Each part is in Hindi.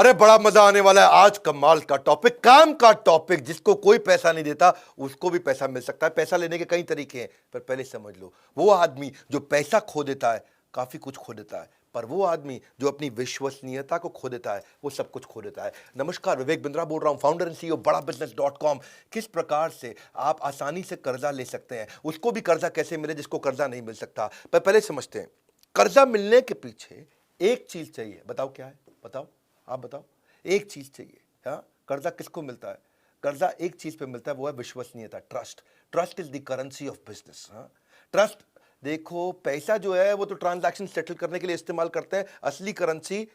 अरे बड़ा मजा आने वाला है आज। कमाल का टॉपिक, काम का टॉपिक। जिसको कोई पैसा नहीं देता उसको भी पैसा मिल सकता है। पैसा लेने के कई तरीके हैं, पर पहले समझ लो, वो आदमी जो पैसा खो देता है काफी कुछ खो देता है, पर वो आदमी जो अपनी विश्वसनीयता को खो देता है वो सब कुछ खो देता है। नमस्कार, विवेक बिंद्रा बोल रहा हूं, फाउंडर एंड सीईओ बड़ा बिजनेस.com। किस प्रकार से आप आसानी से कर्जा ले सकते हैं, उसको भी कर्जा कैसे मिले जिसको कर्जा नहीं मिल सकता। पर पहले समझते हैं, कर्जा मिलने के पीछे एक चीज चाहिए। बताओ क्या है? बताओ, आप बताओ। एक चीज चाहिए। हाँ, कर्जा किसको मिलता है? कर्जा एक चीज पे मिलता है, वो है विश्वसनीयता, trust. Trust is the currency of business. हाँ, ट्रस्ट। देखो, पैसा जो है वो तो ट्रांजैक्शन सेटल करने के लिए इस्तेमाल करते हैं। असली करेंसी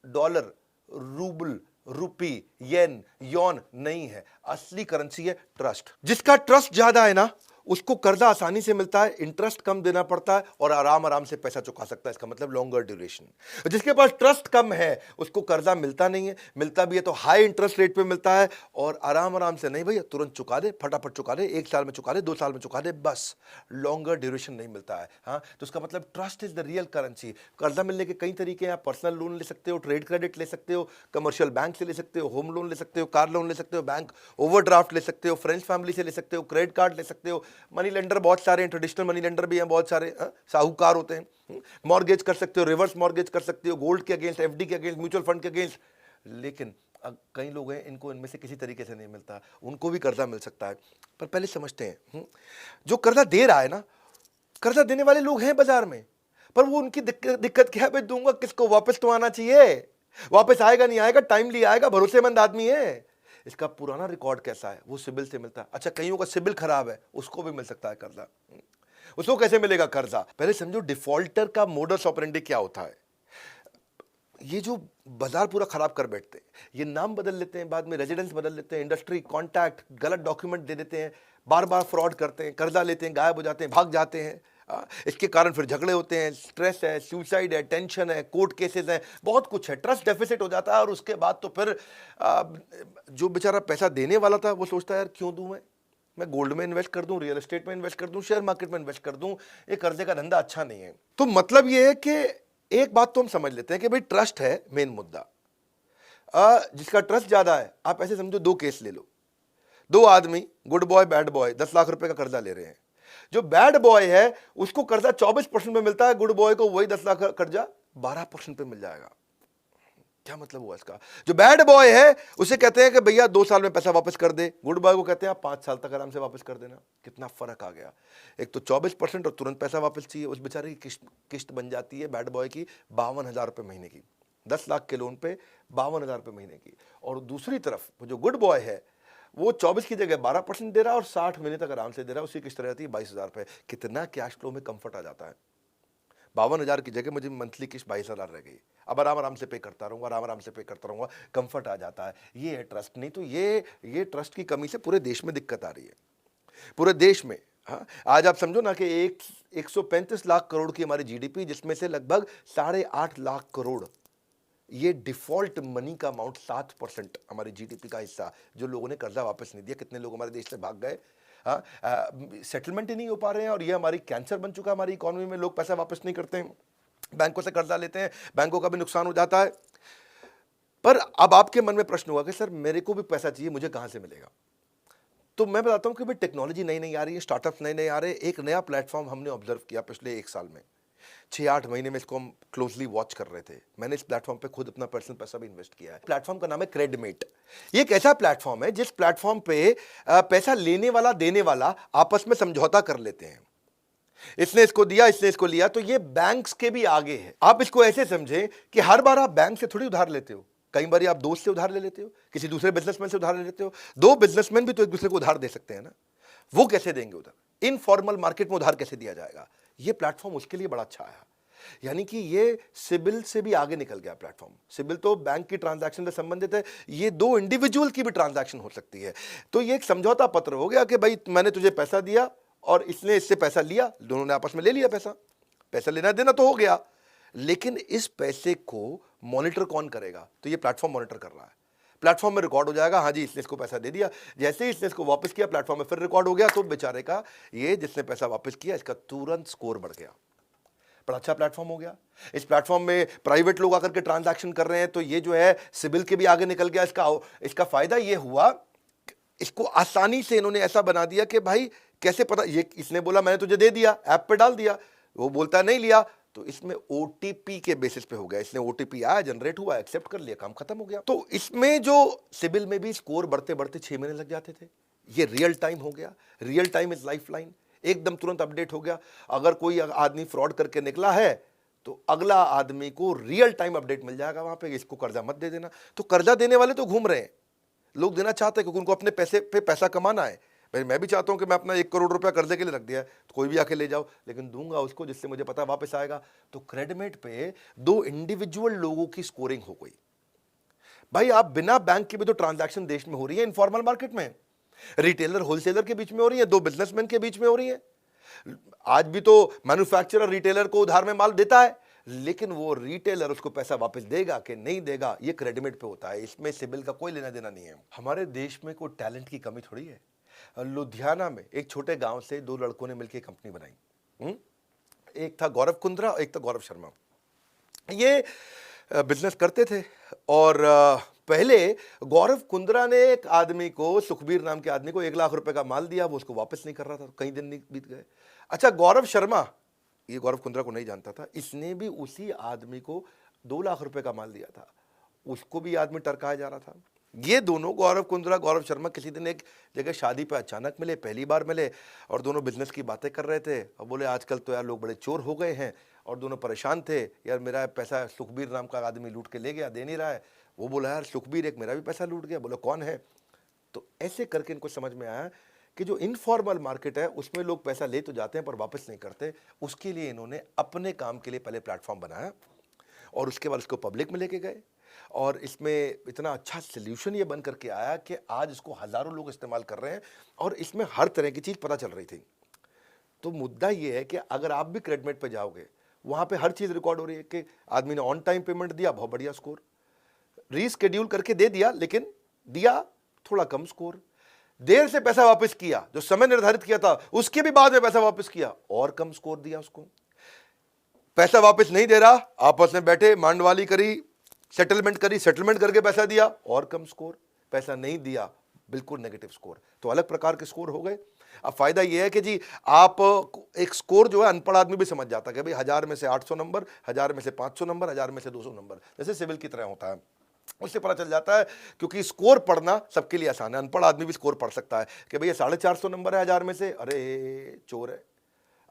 डॉलर, रूबल, रुपी, येन, यौन नहीं है। असली करेंसी है ट्रस्ट। जिसका ट्रस्ट ज्यादा है ना, उसको कर्जा आसानी से मिलता है, इंटरेस्ट कम देना पड़ता है और आराम आराम से पैसा चुका सकता है। इसका मतलब लॉन्गर ड्यूरेशन। जिसके पास ट्रस्ट कम है उसको कर्जा मिलता नहीं है, मिलता भी है तो हाई इंटरेस्ट रेट पे मिलता है और आराम आराम से नहीं भैया, तुरंत चुका दे, फटाफट चुका दे, 1 साल में चुका दे, 2 साल में चुका दे, बस। लॉन्गर ड्यूरेशन नहीं मिलता है। हाँ, तो इसका मतलब trust is the real currency. कर्जा मिलने के कई तरीके हैं। आप पर्सनल लोन ले सकते हो, ट्रेड क्रेडिट ले सकते हो, कमर्शियल बैंक से ले सकते हो, होम लोन ले सकते हो, कार लोन ले सकते हो, बैंक ओवरड्राफ्ट ले सकते हो, फ्रेंड्स फैमिली से ले सकते हो, क्रेडिट कार्ड ले सकते हो, मनी लेंडर बहुत सारे हैं, ट्रेडिशनल मनी लेंडर भी हैं बहुत सारे, साहूकार होते हैं। मॉर्गेज कर सकते हो, रिवर्स मॉर्गेज कर सकते हो, गोल्ड के अगेंस्ट, एफडी के अगेंस्ट, म्यूचुअल फंड के अगेंस्ट। लेकिन कई लोग हैं इनको इनमें से किसी तरीके से नहीं मिलता, उनको भी कर्जा मिल सकता है। पर पहले समझते हैं, जो कर्जा दे रहा है ना, कर्जा देने वाले लोग हैं बाजार में, पर वो उनकी दिक्कत क्या है? भाई दूंगा किसको? वापस तो आना चाहिए। वापस आएगा नहीं आएगा, टाइमली आएगा, भरोसेमंद आदमी है। इसका पुराना रिकॉर्ड कैसा है, वो सिबिल से मिलता है। अच्छा, कईयों का सिबिल खराब है, उसको भी मिल सकता है कर्जा। उसको कैसे मिलेगा कर्जा? पहले समझो डिफॉल्टर का मोडस ऑपरेंडी क्या होता है। ये जो बाजार पूरा खराब कर बैठते हैं, ये नाम बदल लेते हैं, बाद में रेजिडेंस बदल लेते हैं, इंडस्ट्री, कॉन्टैक्ट, गलत डॉक्यूमेंट दे देते हैं, बार बार फ्रॉड करते हैं, कर्जा लेते हैं, गायब हो जाते हैं, भाग जाते हैं। इसके कारण फिर झगड़े होते हैं, स्ट्रेस है, सुसाइड है, टेंशन है, कोर्ट केसेस हैं, बहुत कुछ है। ट्रस्ट डेफिसिट हो जाता है और उसके बाद तो फिर जो बेचारा पैसा देने वाला था वो सोचता है यार क्यों दूं मैं गोल्ड में इन्वेस्ट कर दूं, रियल एस्टेट में इन्वेस्ट कर दूं, शेयर मार्केट में इन्वेस्ट कर दूं, ये कर्जे का धंधा अच्छा नहीं है। तो मतलब ये है कि एक बात तो हम समझ लेते हैं कि भाई ट्रस्ट है मेन मुद्दा। जिसका ट्रस्ट ज्यादा है, आप ऐसे समझो 2 केस ले लो। 2 आदमी, good boy bad boy, 10 lakh रुपए का कर्जा ले रहे हैं। जो बैड बॉय है उसको कर्जा 24% पे मिलता है, गुड बॉय को वही 10 लाख का कर्जा 12% पे मिल जाएगा। क्या मतलब हुआ इसका? जो बैड बॉय है उसे कहते हैं कि भैया 2 साल में पैसा वापस कर दे, गुड बॉय को कहते हैं आप 5 साल तक आराम से वापस कर देना। कितना फर्क आ गया। एक तो 24% और तुरंत पैसा वापस चाहिए। उस बेचारे की किस्त बन जाती है बैड बॉय की 52,000 रुपए महीने की, 10 लाख के लोन पे 52,000 रुपए महीने की। और दूसरी तरफ जो गुड बॉय है वो 24 की जगह 12% दे रहा है और 60 महीने तक आराम से दे रहा है, उसकी किस्त रहती है 22,000 रुपए। कितना कैश फ्लो में कंफर्ट आ जाता है। 52,000 की जगह मुझे मंथली किस्त 22,000 रह गई। अब आराम आराम से पे करता रहूंगा, आराम आराम से पे करता रहूंगा, कंफर्ट आ जाता है। ये है ट्रस्ट। नहीं तो ये ट्रस्ट की कमी से पूरे देश में दिक्कत आ रही है, पूरे देश में। हाँ, आज आप समझो ना कि 135 लाख करोड़ की हमारी जीडीपी, जिसमें से लगभग 8.5 लाख करोड़ ये डिफॉल्ट मनी का अमाउंट, 7% हमारी जीडीपी का हिस्सा जो लोगों ने कर्जा वापस नहीं दिया। कितने लोग हमारे देश से भाग गए, सेटलमेंट ही नहीं हो पा रहे हैं और ये हमारी कैंसर बन चुका है हमारी इकोनॉमी में। लोग पैसा वापस नहीं करते हैं, बैंकों से कर्जा लेते हैं, बैंकों का भी नुकसान हो जाता है। पर अब आपके मन में प्रश्न होगा कि सर मेरे को भी पैसा चाहिए, मुझे कहां से मिलेगा? तो मैं बताता हूं कि भाई टेक्नोलॉजी नई नई आ रही है, स्टार्टअप्स नए नए आ रहे हैं। एक नया प्लेटफॉर्म हमने ऑब्जर्व किया पिछले 1 साल में, 6-8 महीने में इसको हम क्लोजली वॉच कर रहे थे। मैंने इस प्लेटफॉर्म पे खुद अपना पर्सनल पैसा भी इन्वेस्ट किया है। प्लेटफॉर्म का नाम है क्रेडमेट। ये एक ऐसा प्लेटफॉर्म है जिस प्लेटफॉर्म पे पैसा लेने वाला देने वाला आपस में समझौता कर लेते हैं। इसने इसको दिया, इसने इसको लिया, तो ये बैंक्स के भी आगे है। आप इसको ऐसे समझें कि हर बार आप बैंक से थोड़ी उधार लेते हो, कई बार आप दोस्त से उधार ले लेते हो, किसी दूसरे बिजनेसमैन से उधार ले लेते हो। 2 बिजनेसमैन भी तो एक दूसरे को उधार दे सकते हैं ना। वो कैसे देंगे उधार? इनफॉर्मल मार्केट में उधार कैसे दिया जाएगा? ये प्लेटफॉर्म उसके लिए बड़ा अच्छा है। यानी कि ये सिबिल से भी आगे निकल गया प्लेटफॉर्म। सिबिल तो बैंक की ट्रांजैक्शन से संबंधित है, ये 2 इंडिविजुअल की भी ट्रांजैक्शन हो सकती है। तो ये एक समझौता पत्र हो गया कि भाई मैंने तुझे पैसा दिया और इसने इससे पैसा लिया, दोनों ने आपस में ले लिया पैसा। पैसा लेना देना तो हो गया, लेकिन इस पैसे को मॉनिटर कौन करेगा? तो ये प्लेटफॉर्म मॉनिटर कर रहा है। प्लेटफॉर्म में रिकॉर्ड हो जाएगा, हाँ जी इसने इसको पैसा दे दिया। जैसे ही इसने इसको वापस किया, प्लेटफॉर्म में फिर रिकॉर्ड हो गया, तो बेचारे का, ये जिसने पैसा वापस किया, इसका तुरंत स्कोर बढ़ गया। बड़ा अच्छा प्लेटफॉर्म हो गया। इस प्लेटफॉर्म में प्राइवेट लोग आकर के ट्रांजैक्शन कर रहे हैं, तो ये जो है सिबिल के भी आगे निकल गया। इसका फायदा ये हुआ, इसको आसानी से इन्होंने ऐसा बना दिया कि भाई कैसे पता, ये इसने बोला मैंने तुझे दे दिया, ऐप पे डाल दिया, वो बोलता नहीं लिया, तो इसमें ओटीपी के बेसिस पे हो गया। इसने ओटीपी आया, जनरेट हुआ, एक्सेप्ट कर लिया, काम खत्म हो गया। तो इसमें जो सिबिल में भी स्कोर बढ़ते बढ़ते 6 महीने लग जाते थे, ये रियल टाइम हो गया। Real time is life line, एकदम तुरंत अपडेट हो गया। अगर कोई आदमी फ्रॉड करके निकला है तो अगला आदमी को रियल टाइम अपडेट मिल जाएगा वहां पे, इसको कर्जा मत दे देना। तो कर्जा देने वाले तो घूम रहे हैं, लोग देना चाहते हैं क्योंकि उनको अपने पैसे पे पैसा कमाना है। भाई मैं भी चाहता हूं कि मैं अपना 1 करोड़ रुपया कर्जे के लिए रख दिया है, तो कोई भी आके ले जाओ, लेकिन दूंगा उसको जिससे मुझे पता वापस आएगा। तो क्रेडिट पे 2 इंडिविजुअल लोगों की स्कोरिंग हो गई। भाई आप बिना बैंक के भी तो ट्रांजैक्शन देश में हो रही है, इनफॉर्मल मार्केट में, रिटेलर होलसेलर के बीच में हो रही है, 2 बिजनेसमैन के बीच में हो रही है। आज भी तो मैन्युफैक्चरर रिटेलर को उधार में माल देता है, लेकिन वो रिटेलर उसको पैसा वापस देगा कि नहीं देगा, ये क्रेडिट पे होता है। इसमें सिबिल का कोई लेना देना नहीं है। हमारे देश में कोई टैलेंट की कमी थोड़ी है। लुधियाना में एक छोटे गांव से 2 लड़कों ने मिलकर कंपनी बनाई। एक था गौरव कुंद्रा, एक था गौरव शर्मा। ये बिजनेस करते थे, और पहले गौरव कुंद्रा ने एक आदमी को, सुखबीर नाम के आदमी को 1 लाख रुपए का माल दिया, वो उसको वापस नहीं कर रहा था, कई दिन बीत गए। अच्छा, गौरव शर्मा, ये गौरव कुंद्रा को नहीं जानता था, इसने भी उसी आदमी को 2 लाख रुपए का माल दिया था, उसको भी आदमी टरकाया जा रहा था। ये दोनों गौरव कुंद्रा, गौरव शर्मा किसी दिन एक जगह शादी पे अचानक मिले, पहली बार मिले, और दोनों बिजनेस की बातें कर रहे थे। और बोले आजकल तो यार लोग बड़े चोर हो गए हैं, और दोनों परेशान थे, यार मेरा पैसा सुखबीर नाम का आदमी लूट के ले गया, दे नहीं रहा है। वो बोला यार सुखबीर एक मेरा भी पैसा लूट गया। बोला कौन है? तो ऐसे करके इनको समझ में आया कि जो इनफॉर्मल मार्केट है उसमें लोग पैसा ले तो जाते हैं पर वापस नहीं करते। उसके लिए इन्होंने अपने काम के लिए पहले प्लेटफॉर्म बनाया, और उसके बाद उसको पब्लिक में लेके गए, और इसमें इतना अच्छा सोल्यूशन ये बन करके आया कि आज इसको हज़ारों लोग इस्तेमाल कर रहे हैं, और इसमें हर तरह की चीज़ पता चल रही थी। तो मुद्दा ये है कि अगर आप भी क्रेडिट पे जाओगे, वहाँ पे हर चीज़ रिकॉर्ड हो रही है कि आदमी ने ऑन टाइम पेमेंट दिया, बहुत बढ़िया स्कोर, रीस्केड्यूल करके दे दिया, लेकिन दिया थोड़ा कम स्कोर, देर से पैसा वापस किया, जो समय निर्धारित किया था उसके भी बाद में पैसा वापस किया, और कम स्कोर दिया उसको। पैसा वापस नहीं दे रहा, आपस में बैठे मांडवाली करी, सेटलमेंट करी, सेटलमेंट करके पैसा दिया, और कम स्कोर। पैसा नहीं दिया, बिल्कुल नेगेटिव स्कोर। तो अलग प्रकार के स्कोर हो गए। अब फायदा यह है कि जी आप एक स्कोर जो है अनपढ़ आदमी भी समझ जाता है कि भाई 1000 में से 800 नंबर, 1000 में से 500 नंबर, 1000 में से 200 नंबर, जैसे सिविल की तरह होता है, उससे पता चल जाता है। क्योंकि स्कोर पढ़ना सबके लिए आसान है, अनपढ़ आदमी भी स्कोर पढ़ सकता है कि भैया 450 नंबर है 1000 में से, अरे चोर है।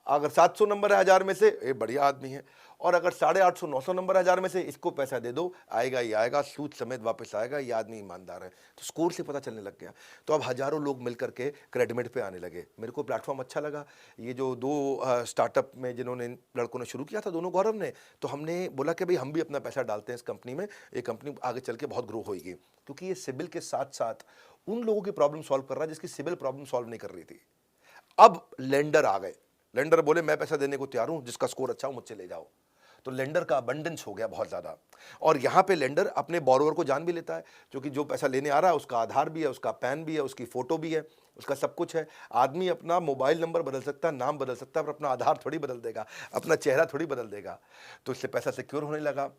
अगर 700 नंबर है 1000 में से, ये बढ़िया आदमी है। और अगर 850 900 नंबर है 1000 में से, इसको पैसा दे दो, आएगा ही आएगा, सूद समेत वापस आएगा, ये आदमी ईमानदार है। तो स्कोर से पता चलने लग गया। तो अब हजारों लोग मिलकर के क्रेडिट पे आने लगे। मेरे को प्लेटफॉर्म अच्छा लगा। ये जो 2 स्टार्टअप में जिन्होंने लड़कों ने शुरू किया था, दोनों गौरव ने, तो हमने बोला कि भाई हम भी अपना पैसा डालते हैं इस कंपनी में, ये कंपनी आगे चल के बहुत ग्रो होगी। क्योंकि ये सिबिल के साथ साथ उन लोगों की प्रॉब्लम सॉल्व कर रहा है जिसकी सिबिल प्रॉब्लम सॉल्व नहीं कर रही थी। अब लेंडर आ गए, लेंडर बोले मैं पैसा देने को तैयार हूं, जिसका स्कोर अच्छा हो मुझसे ले जाओ। तो लेंडर का अबंडेंस हो गया बहुत ज़्यादा। और यहाँ पे लेंडर अपने बोरोवर को जान भी लेता है, क्योंकि जो पैसा लेने आ रहा है उसका आधार भी है, उसका पैन भी है, उसकी फ़ोटो भी है, उसका सब कुछ है। आदमी अपना मोबाइल नंबर बदल सकता है, नाम बदल सकता है, पर अपना आधार थोड़ी बदल देगा, अपना चेहरा थोड़ी बदल देगा। तो इससे पैसा सिक्योर होने लगा।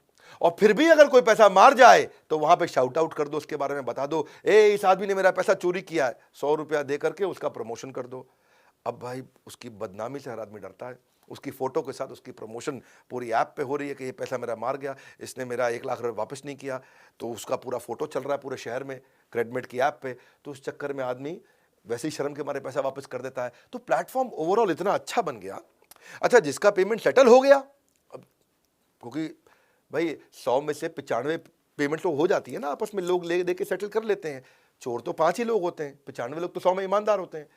और फिर भी अगर कोई पैसा मार जाए तो वहाँ पे शाउट आउट कर दो, उसके बारे में बता दो, इस आदमी ने मेरा पैसा चोरी किया है, 100 रुपया दे करके उसका प्रमोशन कर दो। अब भाई उसकी बदनामी से हर आदमी डरता है। उसकी फ़ोटो के साथ उसकी प्रमोशन पूरी ऐप पे हो रही है कि ये पैसा मेरा मार गया, इसने मेरा 1 लाख रुपये वापस नहीं किया, तो उसका पूरा फ़ोटो चल रहा है पूरे शहर में क्रेडिट की ऐप पे। तो उस चक्कर में आदमी वैसे ही शर्म के मारे पैसा वापस कर देता है। तो प्लेटफॉर्म ओवरऑल इतना अच्छा बन गया। अच्छा, जिसका पेमेंट सेटल हो गया, अब क्योंकि भाई 100 में से 95 पेमेंट तो हो जाती है ना, आपस में लोग ले दे के सेटल कर लेते हैं। चोर तो 5 ही लोग होते हैं, 95 लोग तो 100 में ईमानदार होते हैं।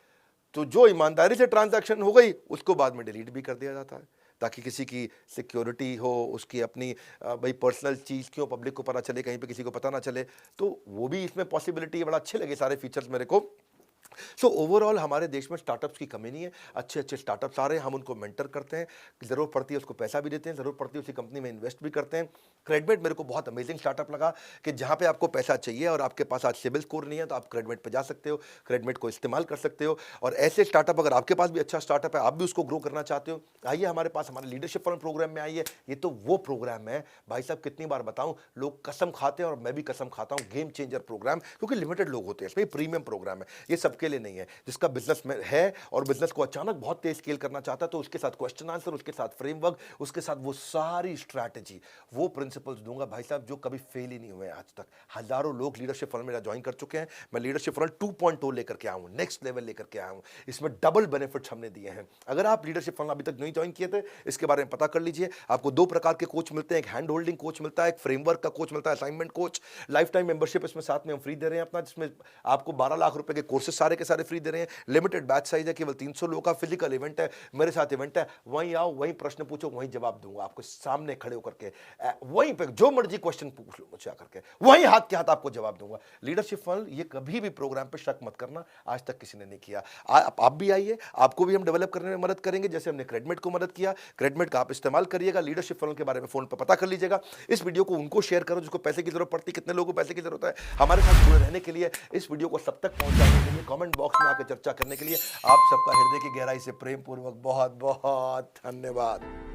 तो जो ईमानदारी से ट्रांजैक्शन हो गई उसको बाद में डिलीट भी कर दिया जाता है, ताकि किसी की सिक्योरिटी हो, उसकी अपनी भाई पर्सनल चीज़ क्यों पब्लिक को पता चले, कहीं पे किसी को पता ना चले। तो वो भी इसमें पॉसिबिलिटी है। बड़ा अच्छे लगे सारे फीचर्स मेरे को। सो ओवरऑल हमारे देश में स्टार्टअप्स की कमी नहीं है। अच्छे अच्छे स्टार्टअप्स आ रहे हैं, हम उनको मेंटर करते हैं, ज़रूरत पड़ती है उसको पैसा भी देते हैं, ज़रूरत पड़ती है उसी कंपनी में इन्वेस्ट भी करते हैं। क्रेडमेट मेरे को बहुत अमेजिंग स्टार्टअप लगा कि जहाँ पे आपको पैसा चाहिए और आपके पास आज सिबिल स्कोर नहीं है तो आप क्रेडमेट पे जा सकते हो, क्रेडमेट को इस्तेमाल कर सकते हो। और ऐसे स्टार्टअप, अगर आपके पास भी अच्छा स्टार्टअप है, आप भी उसको ग्रो करना चाहते हो, आइए हमारे पास, हमारे लीडरशिप फंड प्रोग्राम में आइए। ये तो वो प्रोग्राम है भाई साहब, कितनी बार बताऊं, लोग कसम खाते हैं और मैं भी कसम खाता हूं, गेम चेंजर प्रोग्राम, क्योंकि लिमिटेड लोग होते हैं इसमें, प्रीमियम प्रोग्राम है, ये सबके लिए नहीं है। जिसका बिजनेस में है और बिजनेस को अचानक बहुत तेज स्केल करना चाहता है, तो उसके साथ क्वेश्चन आंसर, उसके साथ फ्रेमवर्क, उसके साथ वो सारी स्ट्रैटेजी, वो प्रिंसिपल्स दूंगा भाई साहब जो कभी फेल ही नहीं हुए आज तक। हजारों लोग लीडरशिप फंड मेरा ज्वाइन कर चुके हैं। मैं लीडरशिप फंड 2.0 लेकर के आया हूं, नेक्स्ट लेवल लेकर के आया हूं। इसमें डबल बेनिफिट्स हमने दिए हैं। अगर आप लीडरशिप फंड अभी तक नहीं ज्वाइन किए थे, इसके बारे में पता कर लीजिए। आपको दो प्रकार के कोच मिलते हैं, एक हैंड होल्डिंग कोच मिलता है, एक फ्रेमवर्क का कोच मिलता है, assignment coach. Life time membership इसमें साथ में हम फ्री दे रहे हैं अपना, जिसमें आपको 12 लाख रुपए के कोर्सेज सारे के सारे फ्री दे रहे हैं। लिमिटेड बैच साइज है, केवल 300 लोगों का फिजिकल इवेंट है, मेरे साथ इवेंट है। वहीं आओ, वहीं प्रश्न पूछो, वहीं जवाब दूंगा आपको सामने खड़े होकर के। वहीं पे जो मर्जी क्वेश्चन पूछ लो मुझसे आकर के, वहीं हाथ के हाथ आपको जवाब दूंगा। लीडरशिप फंड, ये कभी भी प्रोग्राम पे शक मत करना, आज तक किसी ने नहीं किया। आप भी आइए, आपको भी हम डेवलप करने में मदद करेंगे, जैसे हमने क्रेडमेट को मदद किया। क्रेडमेट का आप इस्तेमाल करिएगा, लीडरशिप फंड के बारे में फोन पर पता कर लीजिएगा। इस वीडियो को उनको शेयर करो जिसको पैसे की जरूरत पड़ती है। कितने लोगों को पैसे की जरूरत है, हमारे साथ जुड़े रहने के लिए, इस वीडियो को सब तक पहुंचाने के लिए, कमेंट बॉक्स में आकर चर्चा करने के लिए आप सबका हृदय की गहराई से प्रेम पूर्वक बहुत बहुत धन्यवाद।